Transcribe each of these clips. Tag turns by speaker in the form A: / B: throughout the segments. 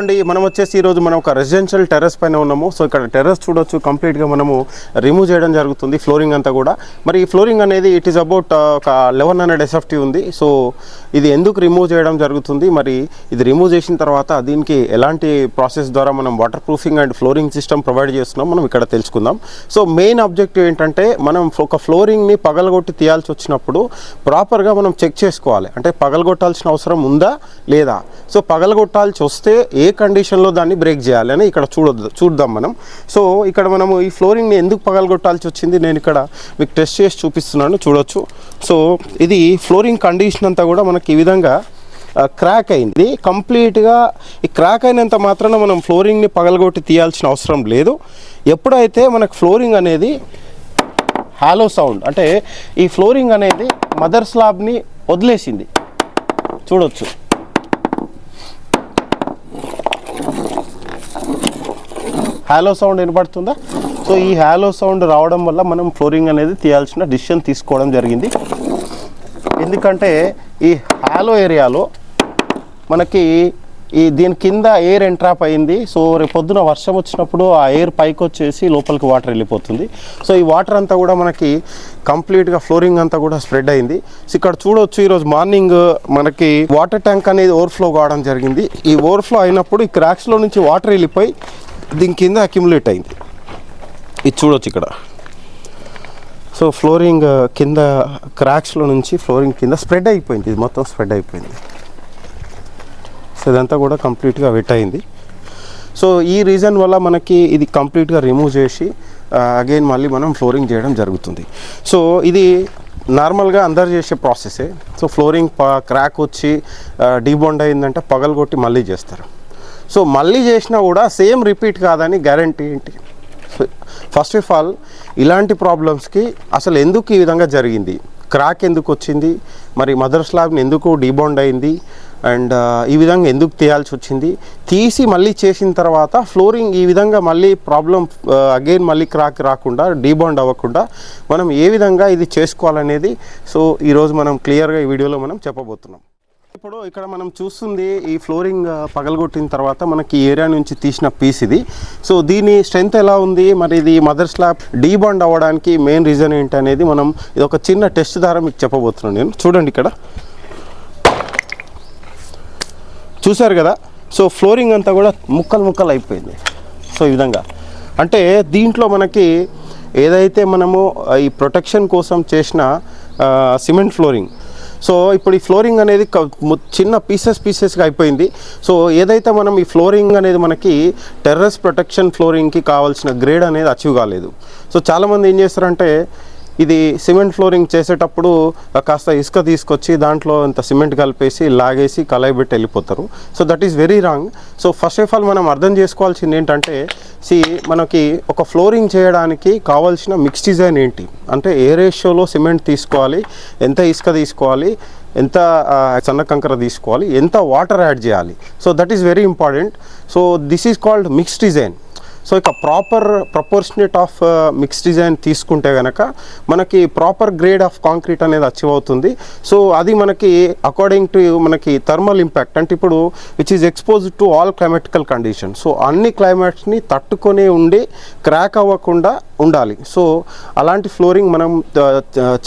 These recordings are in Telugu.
A: అండి, మనం వచ్చేసి ఈరోజు మనం ఒక రెసిడెన్షియల్ టెర్రస్ పైన ఉన్నాము. సో ఇక్కడ టెర్రస్ చూడొచ్చు, కంప్లీట్గా మనము రిమూవ్ చేయడం జరుగుతుంది ఫ్లోరింగ్ అంతా కూడా. మరి ఈ ఫ్లోరింగ్ అనేది ఇట్ ఈస్ అబౌట్ ఒక 1100 SFT ఉంది. సో ఇది ఎందుకు రిమూవ్ చేయడం జరుగుతుంది, మరి ఇది రిమూవ్ చేసిన తర్వాత దీనికి ఎలాంటి ప్రాసెస్ ద్వారా మనం water proofing and flooring system provide చేస్తున్నాం మనం ఇక్కడ తెలుసుకుందాం. సో మెయిన్ ఆబ్జెక్టివ్ ఏంటంటే, మనం ఒక ఫ్లోరింగ్ని పగలగొట్టి తీయాల్సి వచ్చినప్పుడు ప్రాపర్గా మనం చెక్ చేసుకోవాలి. అంటే పగలగొట్టాల్సిన అవసరం ఉందా లేదా, సో పగలగొట్టాల్సి వస్తే ఏ కండిషన్లో దాన్ని బ్రేక్ చేయాలి అని ఇక్కడ చూద్దాం మనం. సో ఇక్కడ మనము ఈ ఫ్లోరింగ్ని ఎందుకు పగలగొట్టాల్సి వచ్చింది నేను ఇక్కడ మీకు టెస్ట్ చేసి చూపిస్తున్నాను, చూడొచ్చు. సో ఇది ఫ్లోరింగ్ కండిషన్ అంతా కూడా మనకి ఈ విధంగా క్రాక్ అయింది కంప్లీట్గా. ఈ క్రాక్ అయినంత మాత్రాన మనం ఫ్లోరింగ్ని పగలగొట్టి తీయాల్సిన అవసరం లేదు. ఎప్పుడైతే మనకు ఫ్లోరింగ్ అనేది హాలో సౌండ్, అంటే ఈ ఫ్లోరింగ్ అనేది మదర్ స్లాబ్ని వదిలేసింది, చూడొచ్చు. హాలో సౌండ్ వినపడుతుందా? సో ఈ హాలో సౌండ్ రావడం వల్ల మనం ఫ్లోరింగ్ అనేది తీయాల్సిన డిసిషన్ తీసుకోవడం జరిగింది. ఎందుకంటే ఈ హాలో ఏరియాలో మనకి దీని కింద ఎయిర్ ఎంట్రాప్ అయింది. సో రేపు పొద్దున వర్షం వచ్చినప్పుడు ఆ ఎయిర్ పైకి వచ్చేసి లోపలికి వాటర్ వెళ్ళిపోతుంది. సో ఈ వాటర్ అంతా కూడా మనకి కంప్లీట్గా ఫ్లోరింగ్ అంతా కూడా స్ప్రెడ్ అయింది. సో ఇక్కడ చూడవచ్చు, ఈరోజు మార్నింగ్ మనకి వాటర్ ట్యాంక్ అనేది ఓవర్ఫ్లో కావడం జరిగింది. ఈ ఓవర్ఫ్లో అయినప్పుడు ఈ క్రాక్స్లో నుంచి వాటర్ వెళ్ళిపోయి దీని కింద అక్యుములేట్ అయింది. ఇది చూడవచ్చు ఇక్కడ. సో ఫ్లోరింగ్ కింద క్రాక్స్లో నుంచి ఫ్లోరింగ్ కింద స్ప్రెడ్ అయిపోయింది, ఇది మొత్తం స్ప్రెడ్ అయిపోయింది. సో ఇదంతా కూడా కంప్లీట్గా వెట్ అయింది. సో ఈ రీజన్ వల్ల మనకి ఇది కంప్లీట్గా రిమూవ్ చేసి అగైన్ మళ్ళీ మనం ఫ్లోరింగ్ చేయడం జరుగుతుంది. సో ఇది నార్మల్గా అందరు చేసే ప్రాసెసే. సో ఫ్లోరింగ్ క్రాక్ వచ్చి డీబాండ్ అయిందంటే పగలగొట్టి మళ్ళీ చేస్తారు. సో మళ్ళీ చేసినా కూడా సేమ్ రిపీట్ కాదని గ్యారంటీ ఏంటి? ఫస్ట్ ఆఫ్ ఆల్ ఇలాంటి ప్రాబ్లమ్స్కి అసలు ఎందుకు ఈ విధంగా జరిగింది, క్రాక్ ఎందుకు వచ్చింది, మరి మదర్ స్లాబ్ని ఎందుకు డీబాండ్ అయింది, అండ్ ఈ విధంగా ఎందుకు తీయాల్సి వచ్చింది, తీసి మళ్ళీ చేసిన తర్వాత ఫ్లోరింగ్ ఈ విధంగా మళ్ళీ ప్రాబ్లం అగైన్ మళ్ళీ క్రాక్ రాకుండా డీబాండ్ అవ్వకుండా మనం ఏ విధంగా ఇది చేసుకోవాలనేది సో ఈరోజు మనం క్లియర్గా ఈ వీడియోలో మనం చెప్పబోతున్నాం. ఇప్పుడు ఇక్కడ మనం చూస్తుంది ఈ ఫ్లోరింగ్ పగలగొట్టిన తర్వాత మనకి ఈ ఏరియా నుంచి తీసిన పీస్ ఇది. సో దీని స్ట్రెంత్ ఎలా ఉంది, మరి ఇది మదర్ స్లాబ్ డీబాండ్ అవ్వడానికి మెయిన్ రీజన్ ఏంటి అనేది మనం ఇది ఒక చిన్న టెస్ట్ ద్వారా మీకు చెప్పబోతున్నాను నేను. చూడండి ఇక్కడ చూసారు కదా. సో ఫ్లోరింగ్ అంతా కూడా ముక్కలు అయిపోయింది. సో ఈ విధంగా అంటే దీంట్లో మనకి ఏదైతే మనము ఈ ప్రొటెక్షన్ కోసం చేసిన సిమెంట్ ఫ్లోరింగ్, సో ఇప్పుడు ఈ ఫ్లోరింగ్ అనేది చిన్న పీసెస్గా అయిపోయింది. సో ఏదైతే మనం ఈ ఫ్లోరింగ్ అనేది మనకి టెర్రస్ ప్రొటెక్షన్ ఫ్లోరింగ్కి కావాల్సిన గ్రేడ్ అనేది అచీవ్ కాలేదు. సో చాలామంది ఏం చేస్తారంటే ఇది సిమెంట్ ఫ్లోరింగ్ చేసేటప్పుడు కాస్త ఇసుక తీసుకొచ్చి దాంట్లో ఇంత సిమెంట్ కలిపేసి లాగేసి కలాయి పెట్టి వెళ్ళిపోతారు. So that is very wrong. So first of all మనం అర్థం చేసుకోవాల్సింది ఏంటంటే, మనకి ఒక ఫ్లోరింగ్ చేయడానికి కావాల్సిన మిక్స్ డిజైన్ ఏంటి అంటే ఏ రేషియోలో సిమెంట్ తీసుకోవాలి, ఎంత ఇసుక తీసుకోవాలి, ఎంత సన్న కంకర తీసుకోవాలి, ఎంత వాటర్ యాడ్ చేయాలి. So that is very important. So this is called mix design. So ఇక proper proportionate of mix design తీసుకుంటే కనుక మనకి ప్రాపర్ గ్రేడ్ ఆఫ్ కాంక్రీట్ అనేది అచీవ్ అవుతుంది. సో అది మనకి అకార్డింగ్ టు మనకి థర్మల్ ఇంపాక్ట్, అంటే ఇప్పుడు which is exposed to all climatical condition. So అన్ని క్లైమేట్స్ని తట్టుకొని ఉండి క్రాక్ అవ్వకుండా ఉండాలి. సో అలాంటి ఫ్లోరింగ్ మనం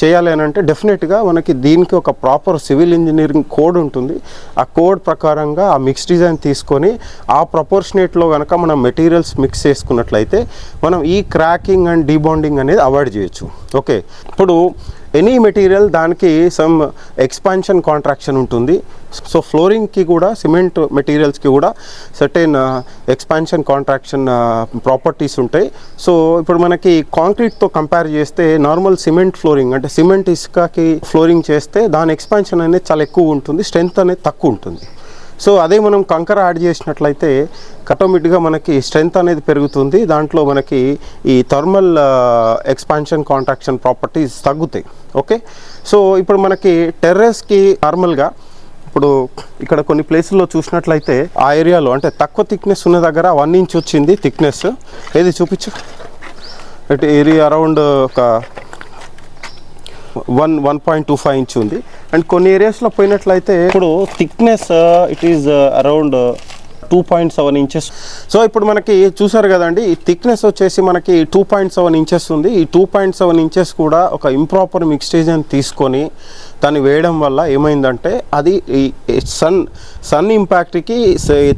A: చేయాలి అని అంటే డెఫినెట్గా మనకి దీనికి ఒక ప్రాపర్ సివిల్ ఇంజనీరింగ్ కోడ్ ఉంటుంది. ఆ కోడ్ ప్రకారంగా ఆ మిక్స్ డిజైన్ తీసుకొని ఆ ప్రపోర్షనేట్లో కనుక మనం మెటీరియల్స్ మిక్స్ చేసుకున్నట్లయితే మనం ఈ క్రాకింగ్ అండ్ డీబాండింగ్ అనేది అవాయిడ్ చేయొచ్చు. ఓకే, ఇప్పుడు ఎనీ మెటీరియల్ దానికి సమ్ ఎక్స్పాన్షన్ కాంట్రాక్షన్ ఉంటుంది. సో ఫ్లోరింగ్కి కూడా సిమెంట్ మెటీరియల్స్కి కూడా సర్టెన్ ఎక్స్పాన్షన్ కాంట్రాక్షన్ ప్రాపర్టీస్ ఉంటాయి. సో ఇప్పుడు మనకి కాంక్రీట్తో కంపేర్ చేస్తే నార్మల్ సిమెంట్ ఫ్లోరింగ్ అంటే సిమెంట్ ఇసుకకి ఫ్లోరింగ్ చేస్తే దాని ఎక్స్పాన్షన్ అనేది చాలా ఎక్కువ ఉంటుంది, స్ట్రెంత్ అనేది తక్కువ ఉంటుంది. సో అదే మనం కంకర యాడ్ చేసినట్లయితే ఆటోమేటిక్గా మనకి స్ట్రెంత్ అనేది పెరుగుతుంది, దాంట్లో మనకి ఈ థర్మల్ ఎక్స్పాన్షన్ కాంట్రాక్షన్ ప్రాపర్టీస్ తగ్గుతాయి. ఓకే, సో ఇప్పుడు మనకి టెర్రస్కి నార్మల్గా ఇప్పుడు ఇక్కడ కొన్ని ప్లేసుల్లో చూసినట్లయితే ఆ ఏరియాలో అంటే తక్కువ థిక్నెస్ ఉన్న దగ్గర 1 ఇంచ్ వచ్చింది థిక్నెస్. ఏది చూపించు, ఇట్ ఏరియా అరౌండ్ ఒక 1.25 ఇంచ్ ఉంది. అండ్ కొన్ని ఏరియాస్లో పోయినట్లయితే ఇప్పుడు thickness it is around 2.7 inches. So ఇప్పుడు మనకి చూసారు కదండి, ఈ థిక్నెస్ వచ్చేసి మనకి 2.7 ఇంచెస్ ఉంది. ఈ 2.7 ఇంచెస్ కూడా ఒక ఇంప్రాపర్ మిక్స్టేజ్ అని తీసుకొని దాన్ని వేయడం వల్ల ఏమైందంటే అది ఈ సన్ ఇంపాక్ట్కి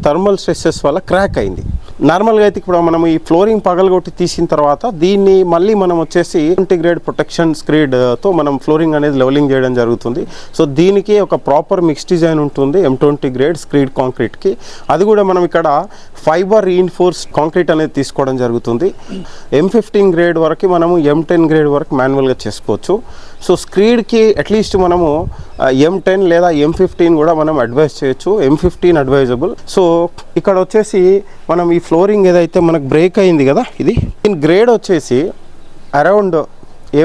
A: థర్మల్ స్ట్రెస్సెస్ వల్ల క్రాక్ అయింది. నార్మల్గా అయితే ఇప్పుడు మనం ఈ ఫ్లోరింగ్ పగలగొట్టి తీసిన తర్వాత దీన్ని మళ్ళీ మనం వచ్చేసి ఇంటిగ్రేటెడ్ ప్రొటెక్షన్ స్క్రీడ్తో మనం ఫ్లోరింగ్ అనేది లెవెలింగ్ చేయడం జరుగుతుంది. సో దీనికి ఒక ప్రాపర్ మిక్స్ డిజైన్ ఉంటుంది M20 గ్రేడ్ స్క్రీడ్ కాంక్రీట్కి. అది కూడా మనం ఇక్కడ ఫైబర్ రీఇన్ఫోర్స్ కాంక్రీట్ అనేది తీసుకోవడం జరుగుతుంది. M15 గ్రేడ్ వరకు మనము M10 గ్రేడ్ వరకు మాన్యువల్గా చేసుకోవచ్చు. సో స్క్రీడ్కి అట్లీస్ట్ మనము M10 లేదా M15 కూడా మనం అడ్వైజ్ చేయొచ్చు. M15 advisable. సో ఇక్కడ వచ్చేసి మనం ఈ ఫ్లోరింగ్ ఏదైతే మనకు బ్రేక్ అయింది కదా, ఇది దీని గ్రేడ్ వచ్చేసి అరౌండ్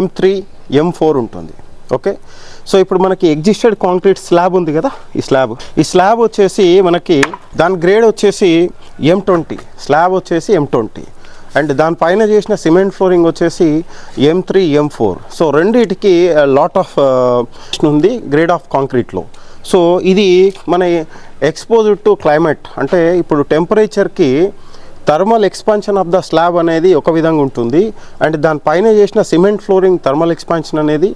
A: M3 M4 ఉంటుంది. ఓకే, సో ఇప్పుడు మనకి ఎగ్జిస్టెడ్ కాంక్రీట్ స్లాబ్ ఉంది కదా, ఈ స్లాబ్ వచ్చేసి మనకి దాని గ్రేడ్ వచ్చేసి M20, స్లాబ్ వచ్చేసి M20 అండ్ దానిపైన చేసిన సిమెంట్ ఫ్లోరింగ్ వచ్చేసి M3 M4. సో రెండిటికి లాట్ ఆఫ్ ఉంది గ్రేడ్ ఆఫ్ కాంక్రీట్లో. సో ఇది మన ఎక్స్పోజ్డ్ టు క్లైమేట్, అంటే ఇప్పుడు టెంపరేచర్కి thermal expansion of the slab అనేది ఒక విధంగా ఉంటుంది అండ్ దానిపైన చేసిన సిమెంట్ ఫ్లోరింగ్ థర్మల్ ఎక్స్పాన్షన్ అనేది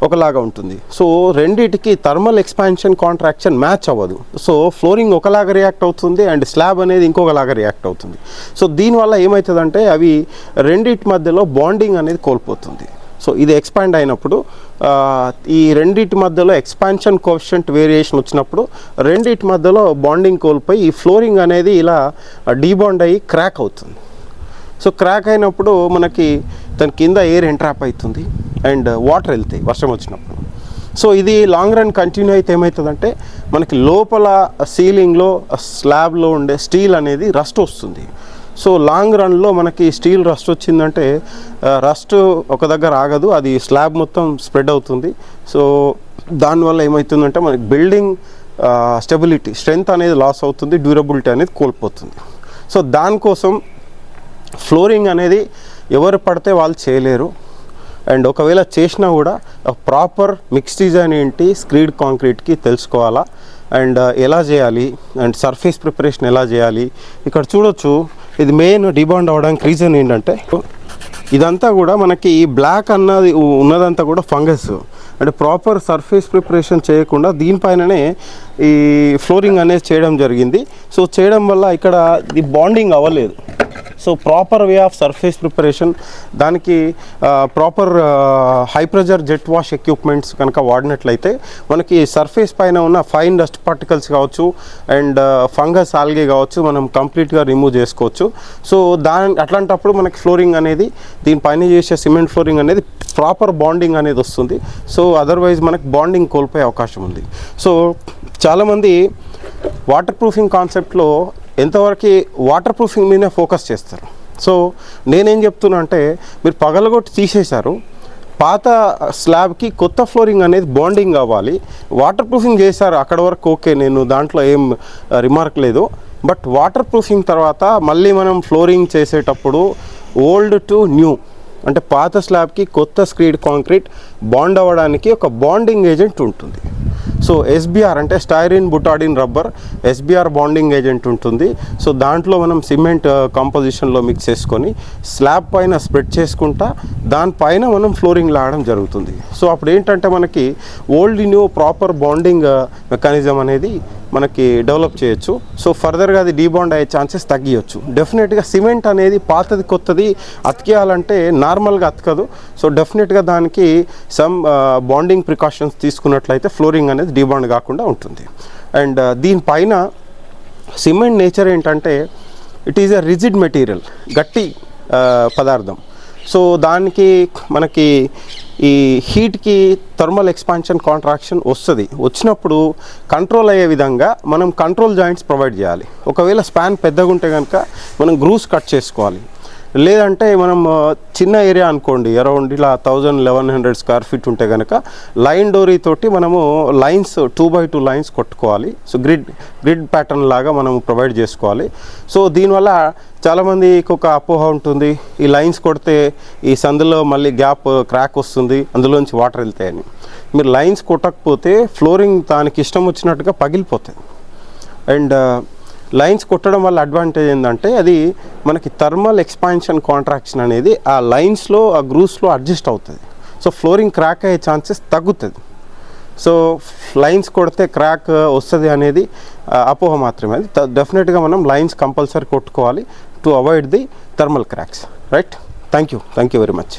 A: ఒకలాగా ఉంటుంది. సో రెండిటికి థర్మల్ ఎక్స్పాన్షన్ కాంట్రాక్షన్ మ్యాచ్ అవ్వదు. సో ఫ్లోరింగ్ ఒకలాగా రియాక్ట్ అవుతుంది అండ్ స్లాబ్ అనేది ఇంకొకలాగా రియాక్ట్ అవుతుంది. సో దీనివల్ల ఏమవుతుందంటే అవి రెండిటి మధ్యలో బాండింగ్ అనేది కోల్పోతుంది. సో ఇది ఎక్స్పాండ్ అయినప్పుడు ఈ రెండిటి మధ్యలో ఎక్స్పాన్షన్ కోఎఫిషియంట్ వేరియేషన్ వచ్చినప్పుడు రెండిటి మధ్యలో బాండింగ్ కోల్పోయి ఈ ఫ్లోరింగ్ అనేది ఇలా డీబాండ్ అయ్యి క్రాక్ అవుతుంది. సో క్రాక్ అయినప్పుడు మనకి దాని కింద ఎయిర్ ఎంట్రాప్ అవుతుంది అండ్ వాటర్ వెళ్తాయి వర్షం వచ్చినప్పుడు. సో ఇది లాంగ్ రన్ కంటిన్యూ అయితే ఏమవుతుందంటే మనకి లోపల సీలింగ్లో స్లాబ్లో ఉండే స్టీల్ అనేది రస్ట్ వస్తుంది. సో లాంగ్ రన్లో మనకి స్టీల్ రస్ట్ వచ్చిందంటే రస్ట్ ఒక దగ్గర ఆగదు, అది స్లాబ్ మొత్తం స్ప్రెడ్ అవుతుంది. సో దానివల్ల ఏమవుతుందంటే మనకి బిల్డింగ్ స్ట్రెంగ్త్ అనేది లాస్ అవుతుంది, డ్యూరబిలిటీ అనేది కోల్పోతుంది. సో దానికోసం ఫ్లోరింగ్ అనేది ఎవరు పడితే వాళ్ళు చేయలేరు అండ్ ఒకవేళ చేసినా కూడా ప్రాపర్ మిక్స్ డిజైన్ ఏంటి స్క్రీడ్ కాంక్రీట్కి తెలుసుకోవాలా అండ్ ఎలా చేయాలి అండ్ సర్ఫేస్ ప్రిపరేషన్ ఎలా చేయాలి. ఇక్కడ చూడొచ్చు, ఇది మెయిన్ డిబాండ్ అవ్వడానికి రీజన్ ఏంటంటే ఇదంతా కూడా మనకి ఈ బ్లాక్ అన్నది ఉన్నదంతా కూడా ఫంగస్. అంటే ప్రాపర్ సర్ఫేస్ ప్రిపరేషన్ చేయకుండా దీనిపైననే ఈ ఫ్లోరింగ్ అనేది చేయడం జరిగింది. సో చేయడం వల్ల ఇక్కడ ఇది బాండింగ్ అవ్వలేదు. So proper way of surface preparation దానికి proper high pressure jet wash equipments కనుక వాడినట్లయితే మనకి సర్ఫేస్ పైన ఉన్న ఫైన్ డస్ట్ పార్టికల్స్ కావచ్చు అండ్ ఫంగస్ ఆల్గే కావచ్చు మనం కంప్లీట్గా రిమూవ్ చేసుకోవచ్చు. సో అట్లాంటప్పుడు మనకి ఫ్లోరింగ్ అనేది దీనిపైన చేసే సిమెంట్ ఫ్లోరింగ్ అనేది ప్రాపర్ బాండింగ్ అనేది వస్తుంది. సో అదర్వైజ్ మనకి బాండింగ్ కోల్పోయే అవకాశం ఉంది. సో చాలామంది వాటర్ ప్రూఫింగ్ కాన్సెప్ట్లో ఎంతవరకు వాటర్ ప్రూఫింగ్ మీదనే ఫోకస్ చేస్తారు. సో నేనేం చెప్తున్నా అంటే మీరు పగలగొట్టి తీసేశారు, పాత స్లాబ్కి కొత్త ఫ్లోరింగ్ అనేది బాండింగ్ కావాలి. వాటర్ ప్రూఫింగ్ చేశారు అక్కడ వరకు ఓకే, నేను దాంట్లో ఏం రిమార్క్ లేదు. బట్ వాటర్ ప్రూఫింగ్ తర్వాత మళ్ళీ మనం ఫ్లోరింగ్ చేసేటప్పుడు ఓల్డ్ టు న్యూ అంటే పాత స్లాబ్కి కొత్త స్క్రీడ్ కాంక్రీట్ బాండ్ అవ్వడానికి ఒక బాండింగ్ ఏజెంట్ ఉంటుంది. సో SBR అంటే styrene butadiene rubber SBR bonding agent ఉంటుంది. సో దాంట్లో మనం సిమెంట్ కాంపోజిషన్లో మిక్స్ చేసుకొని స్లాబ్ పైన స్ప్రెడ్ చేసుకుంటా దానిపైన మనం ఫ్లోరింగ్ లాగడం జరుగుతుంది. సో అప్పుడు ఏంటంటే మనకి old new proper bonding mechanism అనేది మనకి డెవలప్ చేయొచ్చు. సో ఫర్దర్గా అది డీబాండ్ అయ్యే ఛాన్సెస్ తగ్గియచ్చు. డెఫినెట్గా సిమెంట్ అనేది పాతది కొత్తది అతికేయాలంటే నార్మల్గా అతకదు. సో డెఫినెట్గా దానికి సమ్ బాండింగ్ ప్రికాషన్స్ తీసుకున్నట్లయితే ఫ్లోరింగ్ అనేది డీబాండ్ కాకుండా ఉంటుంది. అండ్ దీనిపైన సిమెంట్ నేచర్ ఏంటంటే it is a rigid material, గట్టి పదార్థం. సో దానికి మనకి ఈ హీట్కి థర్మల్ ఎక్స్పాన్షన్ కాంట్రాక్షన్ వచ్చినప్పుడు కంట్రోల్ అయ్యే విధంగా మనం కంట్రోల్ జాయింట్స్ ప్రొవైడ్ చేయాలి. ఒకవేళ స్పాన్ పెద్దగా ఉంటే కనుక మనం గ్రూవ్స్ కట్ చేసుకోవాలి. లేదంటే మనం చిన్న ఏరియా అనుకోండి, అరౌండ్ ఇలా 1100 స్క్వేర్ ఫీట్ ఉంటే కనుక లైన్ డోరీ తోటి మనము లైన్స్ 2x2 లైన్స్ కొట్టుకోవాలి. సో గ్రిడ్ ప్యాటర్న్ లాగా మనం ప్రొవైడ్ చేసుకోవాలి. సో దీనివల్ల చాలామందికి ఒక అపోహ ఉంటుంది, ఈ లైన్స్ కొడితే ఈ సందులో మళ్ళీ గ్యాప్ క్రాక్ వస్తుంది, అందులోంచి వాటర్ వెళ్తాయని. మీరు లైన్స్ కొట్టకపోతే ఫ్లోరింగ్ దానికి ఇష్టం వచ్చినట్టుగా పగిలిపోతాయి. అండ్ లైన్స్ కొట్టడం వల్ల అడ్వాంటేజ్ ఏంటంటే అది మనకి థర్మల్ ఎక్స్పాన్షన్ కాంట్రాక్షన్ అనేది ఆ లైన్స్లో ఆ గ్రూవ్స్లో అడ్జస్ట్ అవుతుంది. సో ఫ్లోరింగ్ క్రాక్ అయ్యే ఛాన్సెస్ తగ్గుతుంది. సో లైన్స్ కొడితే క్రాక్ వస్తుంది అనేది అపోహ మాత్రమే. అది డెఫినెట్గా మనం లైన్స్ కంపల్సరీ కొట్టుకోవాలి to avoid the thermal cracks. Right. Thank you very much.